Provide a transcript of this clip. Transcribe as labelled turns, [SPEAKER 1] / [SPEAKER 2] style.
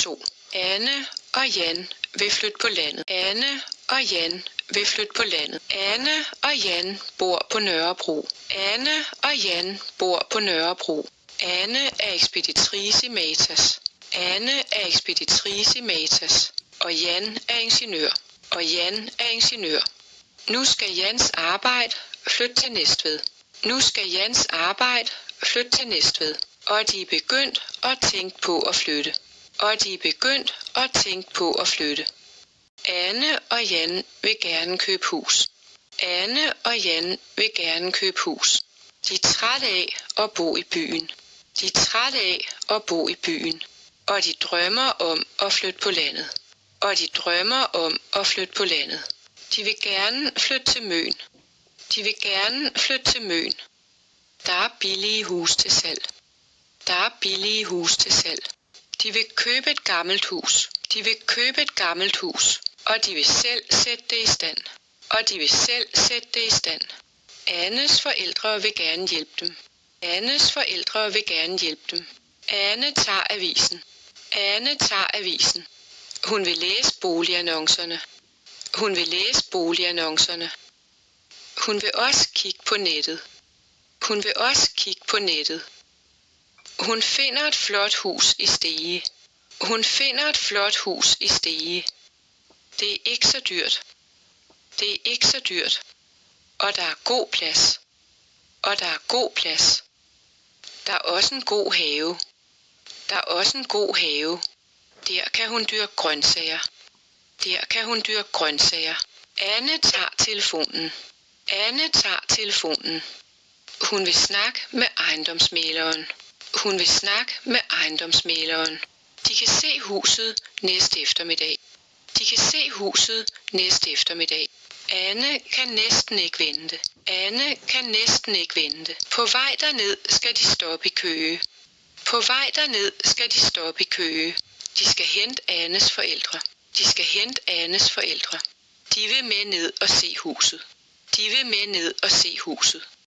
[SPEAKER 1] 2. Anne og Jan vil flytte på landet. Anne og Jan vil flytte på landet. Anne og Jan bor på Nørrebro. Anne og Jan bor på Nørrebro. Anne er ekspeditrice i Matas. Anne er ekspeditrice i Matas. Og Jan er ingeniør. Og Jan er ingeniør. Nu skal Jans arbejde flytte til Næstved. Nu skal Jans arbejde flytte til Næstved. Og de er begyndt at tænke på at flytte. Og de er begyndt at tænke på at flytte. Anne og Jan vil gerne købe hus. Anne og Jan vil gerne købe hus. De er trætte af at bo i byen. De er trætte af at bo i byen. Og de drømmer om at flytte på landet. Og de drømmer om at flytte på landet. De vil gerne flytte til Møn. De vil gerne flytte til Møn. Der er billige hus til salg. Der er billige hus til salg. De vil købe et gammelt hus. De vil købe et gammelt hus. Og de vil selv sætte det i stand. Og de vil selv sætte det i stand. Annes forældre vil gerne hjælpe dem. Annes forældre vil gerne hjælpe dem. Anne tager avisen. Anne tager avisen. Hun vil læse boligannoncerne. Hun vil læse boligannoncerne. Hun vil også kigge på nettet. Hun vil også kigge på nettet. Hun finder et flot hus i Stege. Hun finder et flot hus i Stege. Det er ikke så dyrt. Det er ikke så dyrt. Og der er god plads. Og der er god plads. Der er også en god have. Der er også en god have. Der kan hun dyrke grøntsager. Der kan hun dyrke grøntsager. Anne tager telefonen. Anne tager telefonen. Hun vil snakke med ejendomsmægleren. Hun vil snakke med ejendomsmægleren. De kan se huset næste eftermiddag. De kan se huset næste eftermiddag. Anne kan næsten ikke vente. Anne kan næsten ikke vente. På vej derned skal de stoppe i Køge. På vej derned skal de stoppe i Køge. De skal hente Annes forældre. De skal hente Annes forældre. De vil med ned og se huset. De vil med ned og se huset.